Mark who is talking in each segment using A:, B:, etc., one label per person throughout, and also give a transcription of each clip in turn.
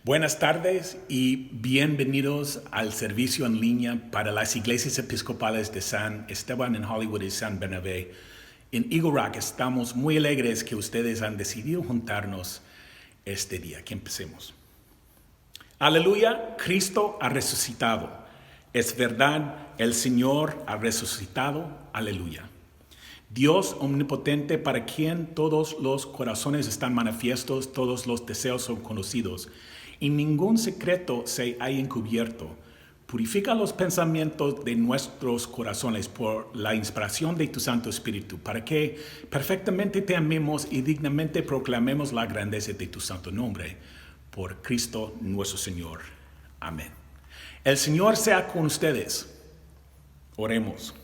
A: Buenas tardes y bienvenidos al servicio en línea para las iglesias episcopales de San Esteban en Hollywood y San Bernabé. En Eagle Rock estamos muy alegres que ustedes han decidido juntarnos este día. Que empecemos. Aleluya, Cristo ha resucitado. Es verdad, el Señor ha resucitado. Aleluya. Dios omnipotente para quien todos los corazones están manifiestos, todos los deseos son conocidos y ningún secreto se ha encubierto. Purifica los pensamientos de nuestros corazones por la inspiración de tu Santo Espíritu, para que perfectamente te amemos y dignamente proclamemos la grandeza de tu santo nombre. Por Cristo nuestro Señor. Amén. El Señor sea con ustedes. Oremos.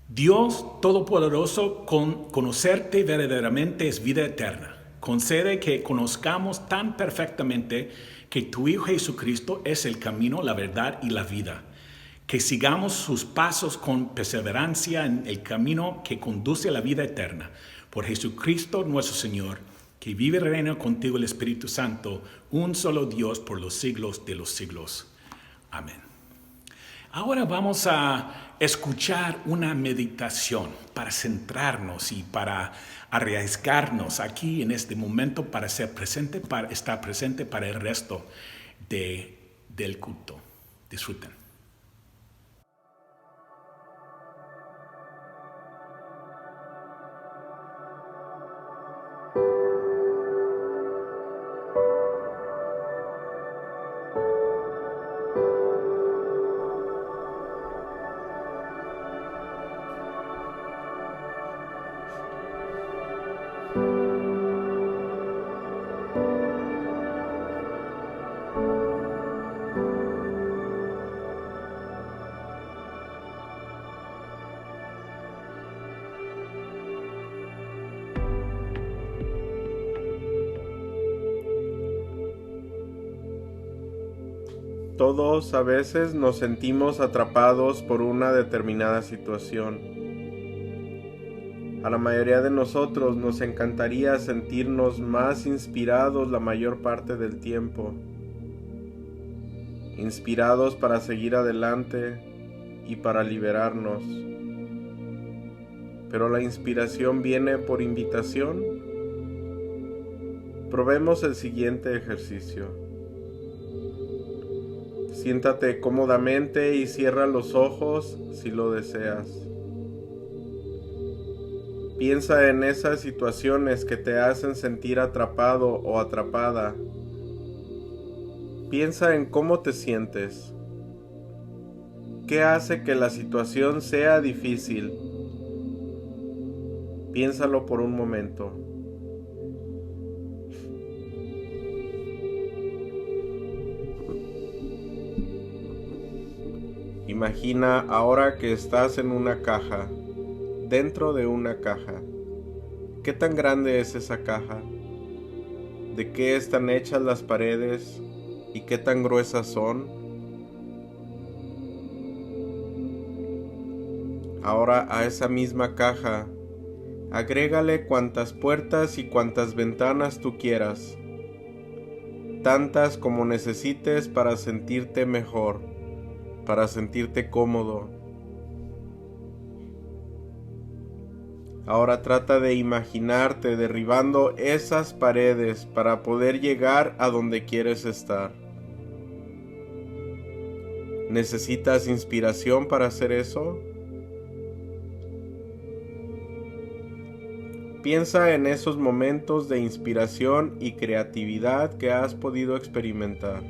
A: Dios Todopoderoso, conocerte verdaderamente es vida eterna. Concede que conozcamos tan perfectamente que tu Hijo Jesucristo es el camino, la verdad y la vida. Que sigamos sus pasos con perseverancia en el camino que conduce a la vida eterna. Por Jesucristo nuestro Señor, que vive y reina contigo el Espíritu Santo, un solo Dios por los siglos de los siglos. Amén. Ahora vamos a escuchar una meditación para centrarnos y para arriesgarnos aquí en este momento para ser presente, para estar presente para el resto del culto. Disfruten.
B: Todos a veces nos sentimos atrapados por una determinada situación. A la mayoría de nosotros nos encantaría sentirnos más inspirados la mayor parte del tiempo. Inspirados para seguir adelante y para liberarnos. Pero la inspiración viene por invitación. Probemos el siguiente ejercicio. Siéntate cómodamente y cierra los ojos si lo deseas. Piensa en esas situaciones que te hacen sentir atrapado o atrapada. Piensa en cómo te sientes. ¿Qué hace que la situación sea difícil? Piénsalo por un momento. Imagina ahora que estás en una caja, dentro de una caja. ¿Qué tan grande es esa caja? ¿De qué están hechas las paredes? ¿Y qué tan gruesas son? Ahora a esa misma caja, agrégale cuantas puertas y cuantas ventanas tú quieras, tantas como necesites para sentirte mejor, para sentirte cómodo. Ahora trata de imaginarte derribando esas paredes para poder llegar a donde quieres estar. ¿Necesitas inspiración para hacer eso? Piensa en esos momentos de inspiración y creatividad que has podido experimentar.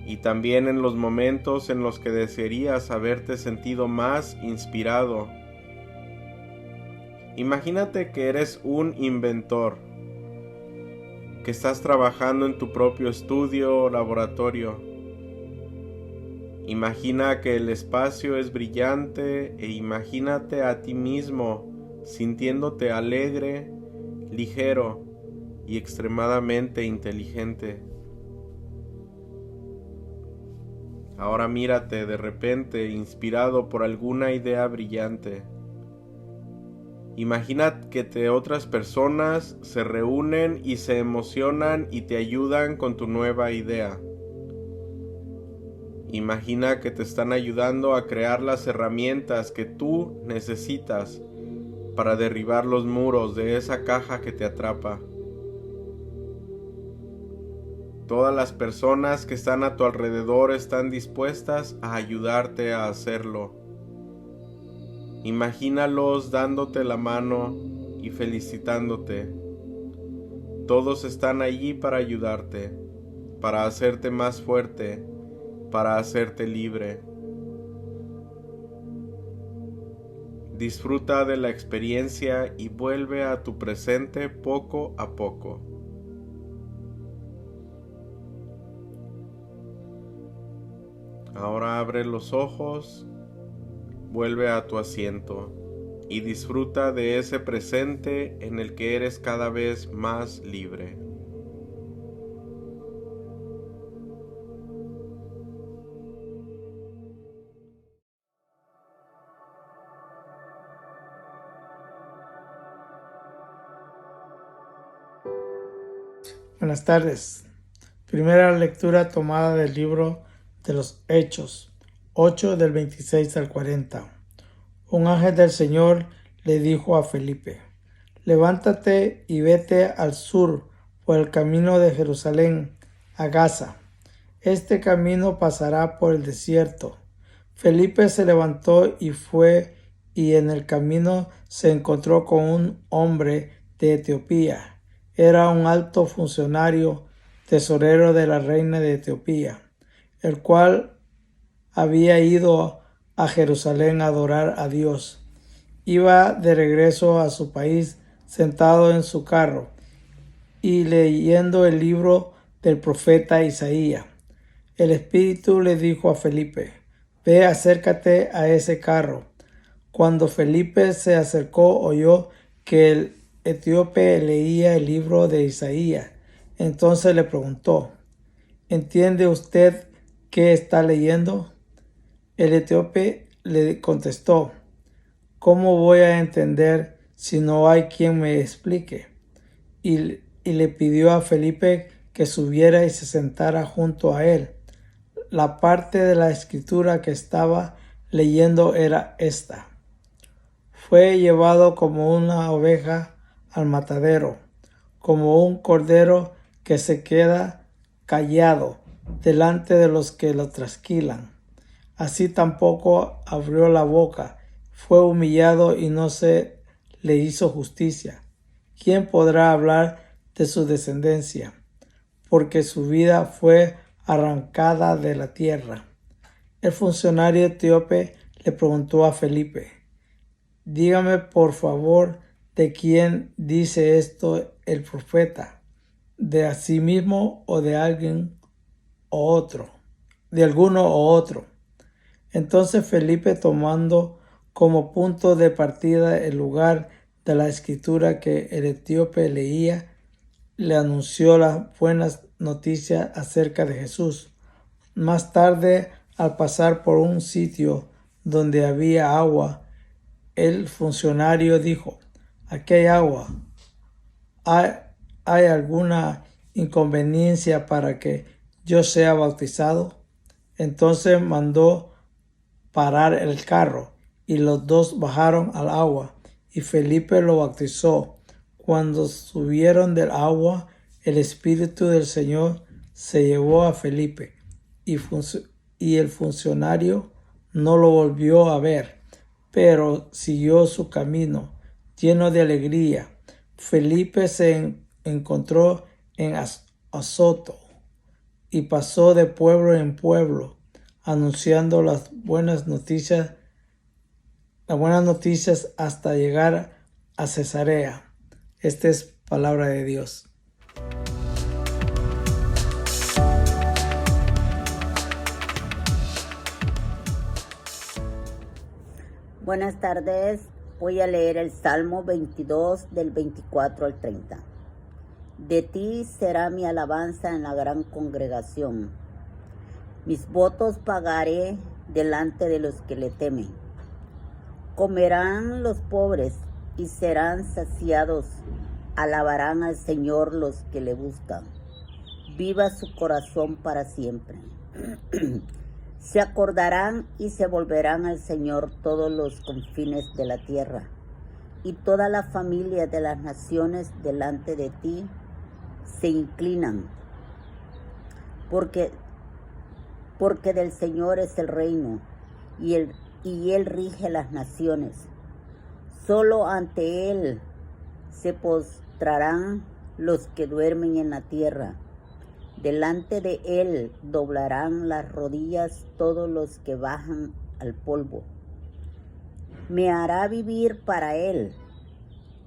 B: Y también en los momentos en los que desearías haberte sentido más inspirado. Imagínate que eres un inventor, que estás trabajando en tu propio estudio o laboratorio. Imagina que el espacio es brillante e imagínate a ti mismo sintiéndote alegre, ligero y extremadamente inteligente. Ahora mírate de repente inspirado por alguna idea brillante. Imagina que otras personas se reúnen y se emocionan y te ayudan con tu nueva idea. Imagina que te están ayudando a crear las herramientas que tú necesitas para derribar los muros de esa caja que te atrapa. Todas las personas que están a tu alrededor están dispuestas a ayudarte a hacerlo. Imagínalos dándote la mano y felicitándote. Todos están allí para ayudarte, para hacerte más fuerte, para hacerte libre. Disfruta de la experiencia y vuelve a tu presente poco a poco. Ahora abre los ojos, vuelve a tu asiento y disfruta de ese presente en el que eres cada vez más libre.
C: Buenas tardes. Primera lectura tomada del libro de los Hechos, 8 del 26 al 40. Un ángel del Señor le dijo a Felipe: levántate y vete al sur por el camino de Jerusalén a Gaza. Este camino pasará por el desierto. Felipe se levantó y fue, y en el camino se encontró con un hombre de Etiopía. Era un alto funcionario, tesorero de la reina de Etiopía, el cual había ido a Jerusalén a adorar a Dios. Iba de regreso a su país sentado en su carro y leyendo el libro del profeta Isaías. El Espíritu le dijo a Felipe: ve, acércate a ese carro. Cuando Felipe se acercó, oyó que el etíope leía el libro de Isaías. Entonces le preguntó: ¿entiende usted qué está leyendo? El etíope le contestó: ¿cómo voy a entender si no hay quien me explique? Y le pidió a Felipe que subiera y se sentara junto a él. La parte de la escritura que estaba leyendo era esta: fue llevado como una oveja al matadero, como un cordero que se queda callado delante de los que lo trasquilan. Así tampoco abrió la boca, fue humillado y no se le hizo justicia. ¿Quién podrá hablar de su descendencia? Porque su vida fue arrancada de la tierra. El funcionario etíope le preguntó a Felipe: dígame por favor, ¿de quién dice esto el profeta? ¿De a sí mismo o de alguien o otro? ¿De alguno o otro? Entonces Felipe, tomando como punto de partida el lugar de la escritura que el etíope leía, le anunció las buenas noticias acerca de Jesús. Más tarde, al pasar por un sitio donde había agua, el funcionario dijo: aquí hay agua. ¿Hay alguna inconveniencia para que yo sea bautizado? Entonces mandó parar el carro y los dos bajaron al agua y Felipe lo bautizó. Cuando subieron del agua, el Espíritu del Señor se llevó a Felipe y el funcionario no lo volvió a ver, pero siguió su camino lleno de alegría. Felipe se encontró en Azoto y pasó de pueblo en pueblo anunciando las buenas noticias hasta llegar a Cesarea. Esta es palabra de Dios.
D: Buenas tardes. Voy a leer el Salmo 22 del 24 al 30. De ti será mi alabanza en la gran congregación. Mis votos pagaré delante de los que le temen. Comerán los pobres y serán saciados. Alabarán al Señor los que le buscan. Viva su corazón para siempre. Se acordarán y se volverán al Señor todos los confines de la tierra, y toda la familia de las naciones delante de ti se inclinan, porque del Señor es el reino, y Él rige las naciones. Solo ante Él se postrarán los que duermen en la tierra. Delante de Él doblarán las rodillas todos los que bajan al polvo. Me hará vivir para Él.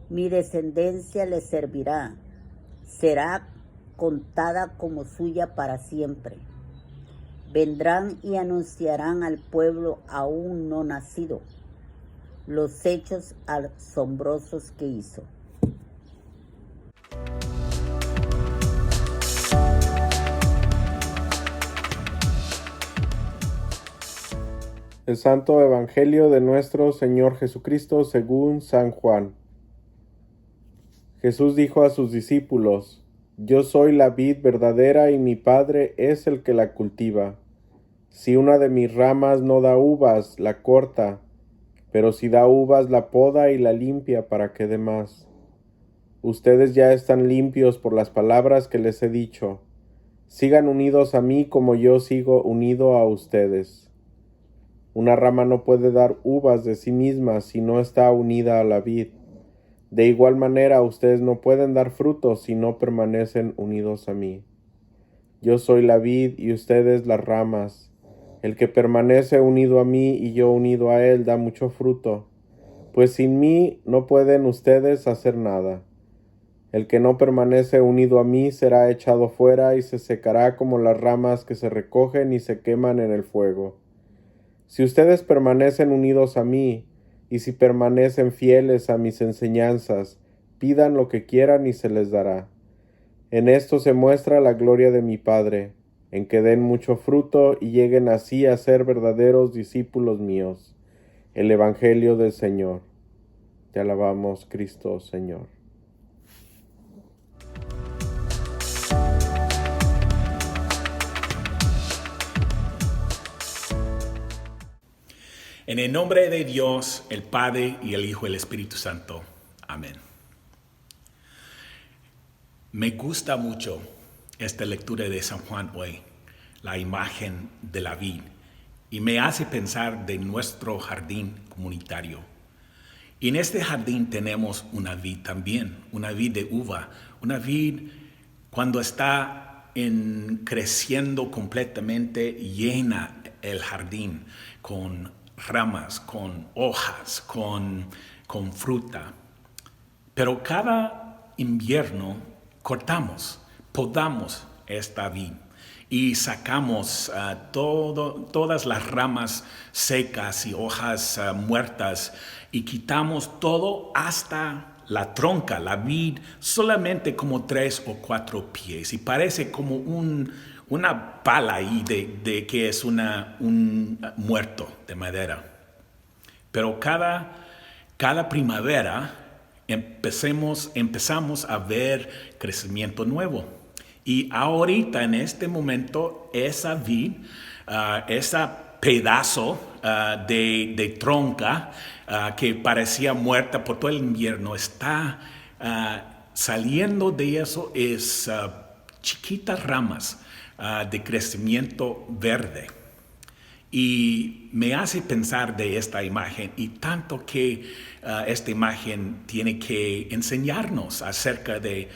D: Mi descendencia le servirá. Será contada como suya para siempre. Vendrán y anunciarán al pueblo aún no nacido los hechos asombrosos que hizo.
B: El Santo Evangelio de nuestro Señor Jesucristo según San Juan. Jesús dijo a sus discípulos: Yo soy la vid verdadera y mi Padre es el que la cultiva. Si una de mis ramas no da uvas, la corta, pero si da uvas, la poda y la limpia para que dé más. Ustedes ya están limpios por las palabras que les he dicho. Sigan unidos a mí como yo sigo unido a ustedes. Una rama no puede dar uvas de sí misma si no está unida a la vid. De igual manera, ustedes no pueden dar frutos si no permanecen unidos a mí. Yo soy la vid y ustedes las ramas. El que permanece unido a mí y yo unido a él da mucho fruto, pues sin mí no pueden ustedes hacer nada. El que no permanece unido a mí será echado fuera y se secará como las ramas que se recogen y se queman en el fuego. Si ustedes permanecen unidos a mí, y si permanecen fieles a mis enseñanzas, pidan lo que quieran y se les dará. En esto se muestra la gloria de mi Padre, en que den mucho fruto y lleguen así a ser verdaderos discípulos míos. El Evangelio del Señor. Te alabamos, Cristo, Señor.
A: En el nombre de Dios, el Padre y el Hijo y el Espíritu Santo. Amén. Me gusta mucho esta lectura de San Juan hoy, la imagen de la vid, y me hace pensar de nuestro jardín comunitario. Y en este jardín tenemos una vid también, una vid de uva, una vid cuando está creciendo completamente, llena el jardín con ramas, con hojas, con fruta. Pero cada invierno cortamos, podamos esta vid y sacamos todas las ramas secas y hojas muertas y quitamos todo hasta la tronca, la vid, solamente como 3 o 4 pies y parece como una pala ahí de que es un muerto de madera. Pero cada primavera empezamos a ver crecimiento nuevo. Y ahorita en este momento esa vid, ese pedazo de tronca que parecía muerta por todo el invierno está saliendo de eso, es chiquitas ramas de crecimiento verde. Y me hace pensar de esta imagen y tanto que esta imagen tiene que enseñarnos acerca de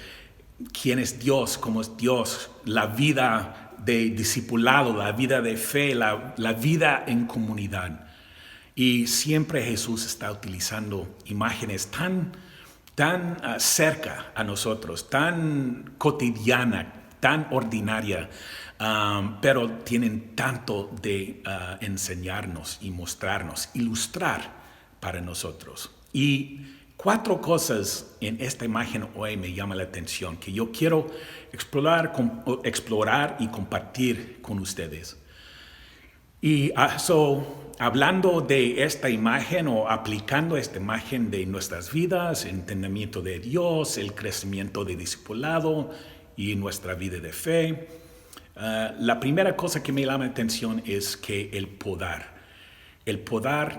A: quién es Dios, cómo es Dios, la vida de discipulado, la vida de fe, la vida en comunidad. Y siempre Jesús está utilizando imágenes tan cerca a nosotros, tan cotidiana, tan ordinaria, pero tienen tanto de enseñarnos y mostrarnos, ilustrar para nosotros. Y 4 cosas en esta imagen hoy me llaman la atención, que yo quiero explorar y compartir con ustedes. Y hablando de esta imagen o aplicando esta imagen de nuestras vidas, el entendimiento de Dios, el crecimiento de discipulado y nuestra vida de fe, la primera cosa que me llama la atención es que el poder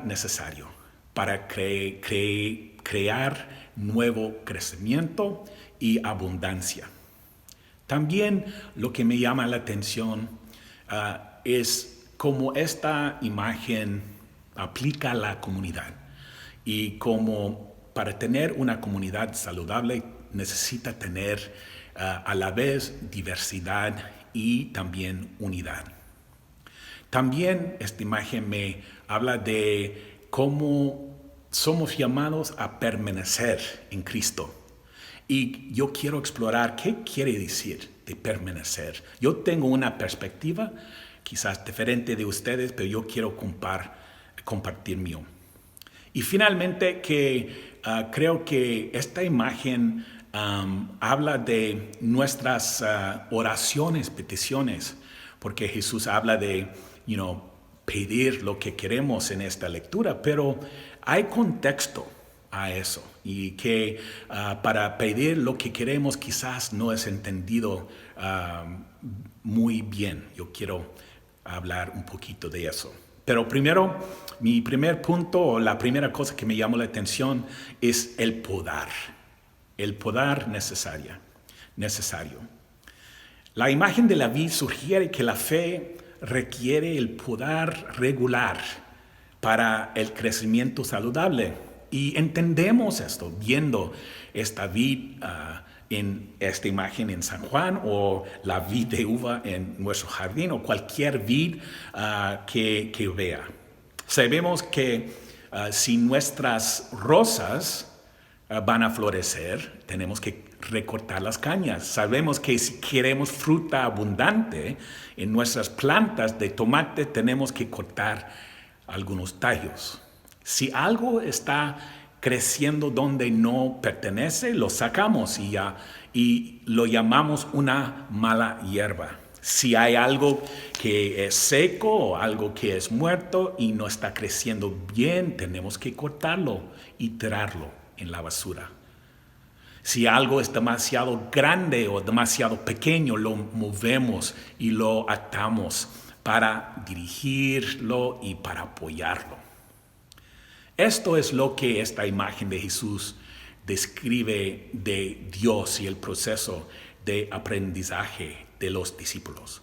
A: necesario para crear nuevo crecimiento y abundancia. También lo que me llama la atención es cómo esta imagen aplica a la comunidad y cómo para tener una comunidad saludable necesita tener a la vez diversidad y también unidad. También esta imagen me habla de cómo somos llamados a permanecer en Cristo. Y yo quiero explorar qué quiere decir de permanecer. Yo tengo una perspectiva quizás diferente de ustedes, pero yo quiero compartir mío. Y finalmente creo que esta imagen habla de nuestras oraciones, peticiones, porque Jesús habla de pedir lo que queremos en esta lectura, pero hay contexto a eso y que para pedir lo que queremos quizás no es entendido muy bien. Yo quiero hablar un poquito de eso. Pero primero, mi primer punto o la primera cosa que me llamó la atención es el poder necesario. La imagen de la vid sugiere que la fe requiere el poder regular para el crecimiento saludable. Y entendemos esto viendo esta vid en esta imagen en San Juan o la vid de uva en nuestro jardín o cualquier vid que vea. Sabemos que si nuestras rosas van a florecer, tenemos que recortar las cañas. Sabemos que si queremos fruta abundante en nuestras plantas de tomate, tenemos que cortar algunos tallos. Si algo está creciendo donde no pertenece, lo sacamos y lo llamamos una mala hierba. Si hay algo que es seco o algo que es muerto y no está creciendo bien, tenemos que cortarlo y tirarlo en la basura. Si algo es demasiado grande o demasiado pequeño, lo movemos y lo atamos para dirigirlo y para apoyarlo. Esto es lo que esta imagen de Jesús describe de Dios y el proceso de aprendizaje de los discípulos,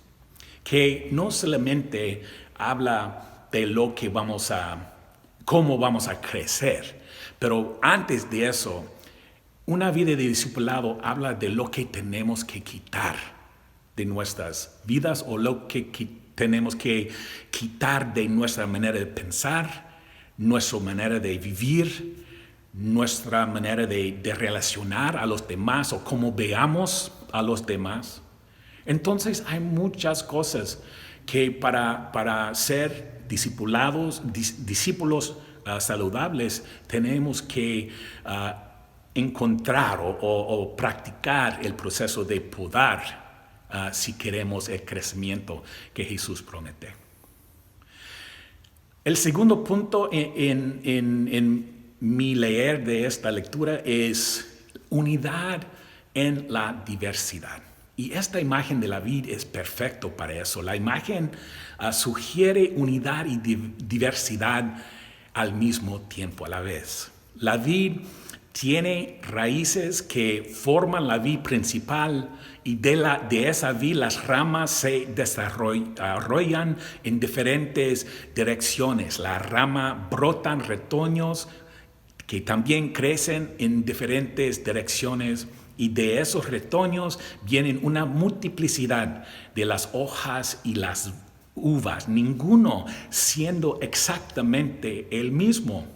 A: que no solamente habla de cómo vamos a crecer, pero antes de eso, una vida de discipulado habla de lo que tenemos que quitar de nuestras vidas o lo que tenemos que quitar de nuestra manera de pensar, nuestra manera de vivir, nuestra manera de relacionar a los demás o cómo veamos a los demás. Entonces hay muchas cosas que para ser discípulos saludables tenemos que encontrar o practicar el proceso de poder si queremos el crecimiento que Jesús promete. El segundo punto en mi leer de esta lectura es unidad en la diversidad. Y esta imagen de la vid es perfecto para eso. La imagen sugiere unidad y diversidad al mismo tiempo, a la vez. La vid tiene raíces que forman la vid principal y de esa vid las ramas se desarrollan en diferentes direcciones. La rama brotan retoños que también crecen en diferentes direcciones y de esos retoños vienen una multiplicidad de las hojas y las uvas, ninguno siendo exactamente el mismo.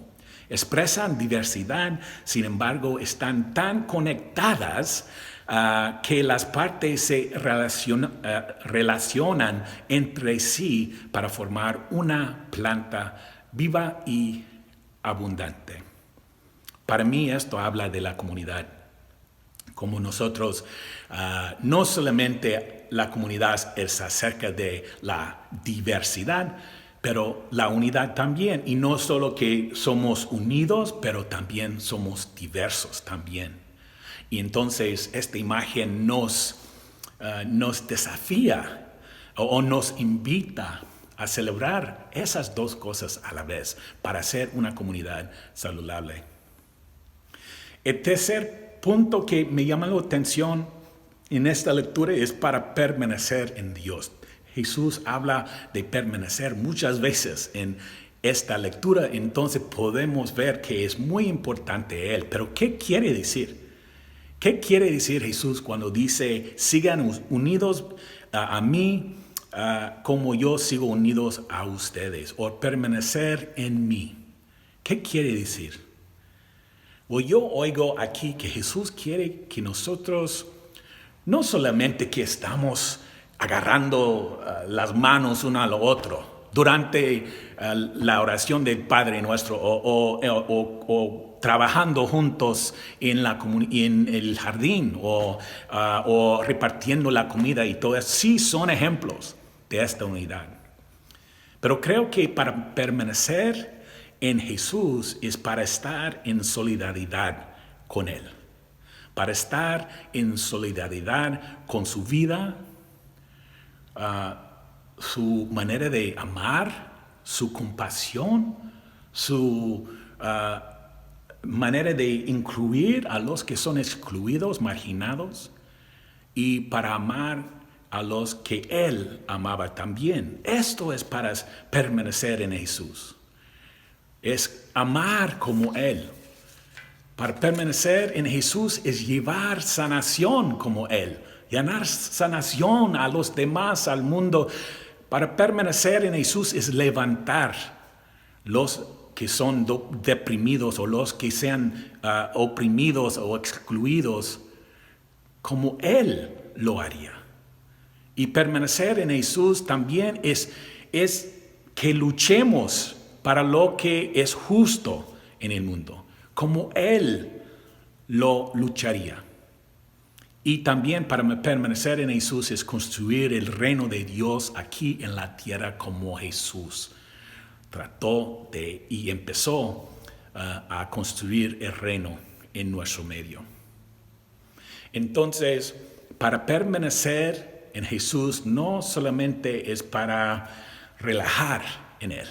A: Expresan diversidad, sin embargo, están tan conectadas que las partes se relacionan entre sí para formar una planta viva y abundante. Para mí esto habla de la comunidad. Como nosotros, no solamente la comunidad es acerca de la diversidad, pero la unidad también. Y no solo que somos unidos, pero también somos diversos también. Y entonces esta imagen nos desafía o nos invita a celebrar esas dos cosas a la vez para ser una comunidad saludable. El tercer punto que me llama la atención en esta lectura es para permanecer en Dios. Jesús habla de permanecer muchas veces en esta lectura, entonces podemos ver que es muy importante Él. Pero ¿qué quiere decir? ¿Qué quiere decir Jesús cuando dice, sigan unidos a mí como yo sigo unidos a ustedes? O permanecer en mí. ¿Qué quiere decir? Bueno, yo oigo aquí que Jesús quiere que nosotros, no solamente que estamos agarrando las manos uno al otro durante la oración del Padre Nuestro o trabajando juntos en el jardín o repartiendo la comida y todo eso, sí son ejemplos de esta unidad. Pero creo que para permanecer en Jesús es para estar en solidaridad con Él, para estar en solidaridad con su vida, su manera de amar, su compasión, su manera de incluir a los que son excluidos, marginados, y para amar a los que Él amaba también. Esto es para permanecer en Jesús. Es amar como Él. Para permanecer en Jesús es llevar sanación como Él. Llevar sanación a los demás, al mundo. Para permanecer en Jesús es levantar los que son deprimidos o los que sean oprimidos o excluidos como Él lo haría. Y permanecer en Jesús también es que luchemos para lo que es justo en el mundo, como Él lo lucharía. Y también para permanecer en Jesús es construir el reino de Dios aquí en la tierra como Jesús trató y empezó a construir el reino en nuestro medio. Entonces, para permanecer en Jesús no solamente es para relajar en Él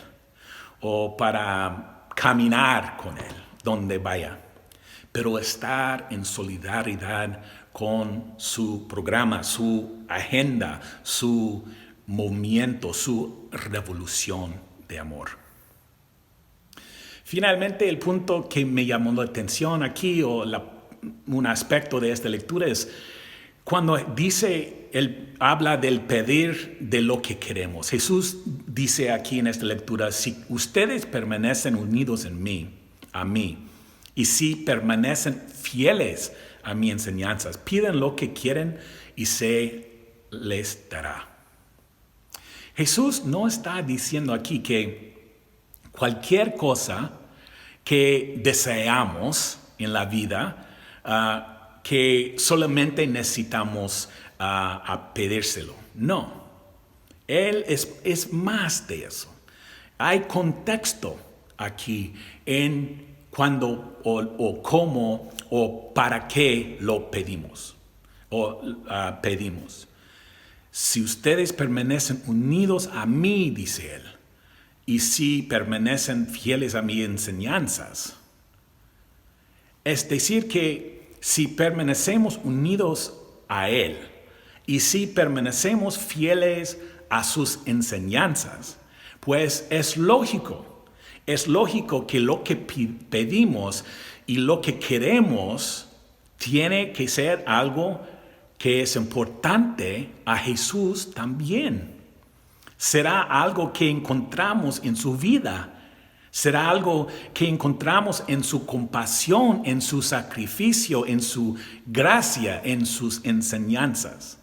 A: o para caminar con Él donde vaya, pero estar en solidaridad con su programa, su agenda, su movimiento, su revolución de amor. Finalmente, el punto que me llamó la atención aquí, un aspecto de esta lectura, es cuando habla del pedir de lo que queremos. Jesús dice aquí en esta lectura, si ustedes permanecen unidos en mí, a mí, y si permanecen fieles a mis enseñanzas, piden lo que quieren y se les dará. Jesús no está diciendo aquí que cualquier cosa que deseamos en la vida, que solamente necesitamos a pedírselo. No, Él es más de eso. Hay contexto aquí en cuándo o cómo o para qué lo pedimos. Si ustedes permanecen unidos a mí, dice Él, y si permanecen fieles a mis enseñanzas, es decir que si permanecemos unidos a Él y si permanecemos fieles a sus enseñanzas, pues es lógico que lo que pedimos y lo que queremos tiene que ser algo que es importante a Jesús también. Será algo que encontramos en su vida. Será algo que encontramos en su compasión, en su sacrificio, en su gracia, en sus enseñanzas.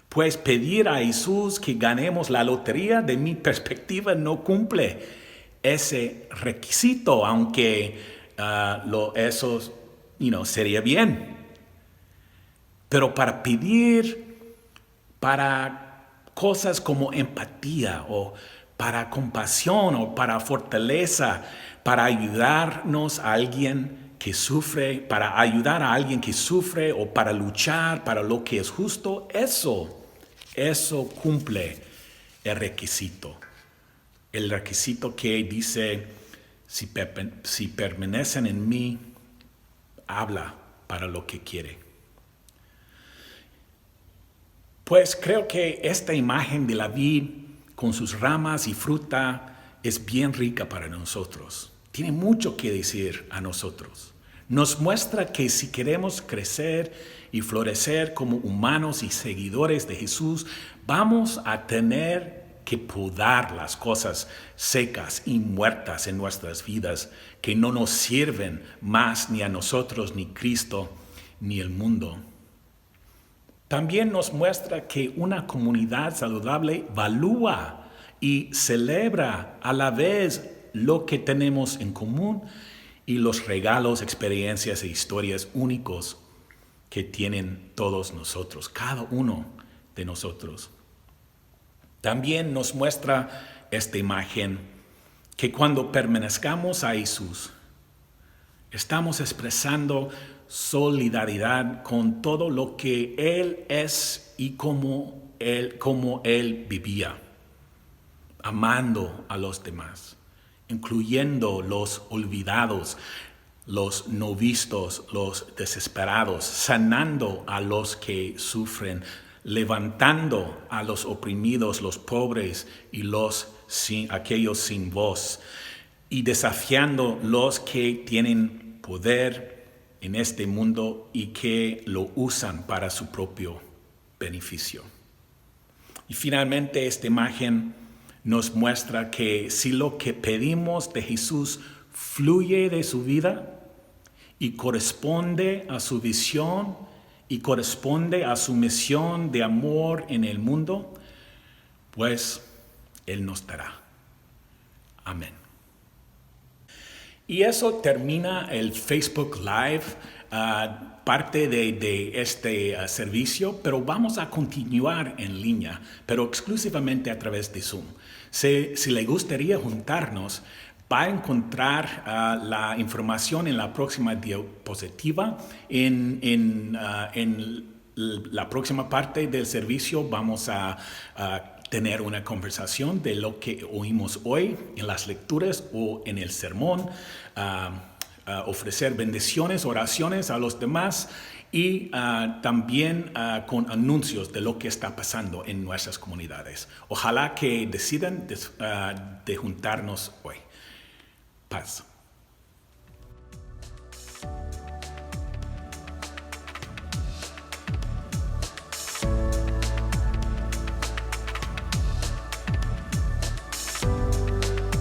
A: Pues pedir a Jesús que ganemos la lotería, de mi perspectiva, no cumple ese requisito, aunque eso sería bien. Pero para pedir para cosas como empatía o para compasión o para fortaleza, para ayudarnos a alguien que sufre, para ayudar a alguien que sufre o para luchar para lo que es justo, eso cumple el requisito. El requisito que dice, si permanecen en mí, habla para lo que quiere. Pues creo que esta imagen de la vid con sus ramas y fruta es bien rica para nosotros. Tiene mucho que decir a nosotros. Nos muestra que si queremos crecer y florecer como humanos y seguidores de Jesús, vamos a tener que podar las cosas secas y muertas en nuestras vidas que no nos sirven más ni a nosotros, ni Cristo, ni el mundo. También nos muestra que una comunidad saludable valúa y celebra a la vez lo que tenemos en común y los regalos, experiencias e historias únicos que tienen todos nosotros, cada uno de nosotros. También nos muestra esta imagen que cuando permanezcamos a Jesús, estamos expresando solidaridad con todo lo que Él es y como Él vivía, amando a los demás, incluyendo los olvidados, los no vistos, los desesperados, sanando a los que sufren, levantando a los oprimidos, los pobres y aquellos sin voz, y desafiando los que tienen poder en este mundo y que lo usan para su propio beneficio. Y finalmente esta imagen nos muestra que si lo que pedimos de Jesús fluye de su vida y corresponde a su visión y corresponde a su misión de amor en el mundo, pues Él nos dará. Amén. Y eso termina el Facebook Live, parte de este servicio, pero vamos a continuar en línea, pero exclusivamente a través de Zoom. Si le gustaría juntarnos, va a encontrar la información en la próxima diapositiva. En la próxima parte del servicio vamos a tener una conversación de lo que oímos hoy en las lecturas o en el sermón, ofrecer bendiciones, oraciones a los demás y también con anuncios de lo que está pasando en nuestras comunidades. Ojalá que decidan de juntarnos hoy. Paz.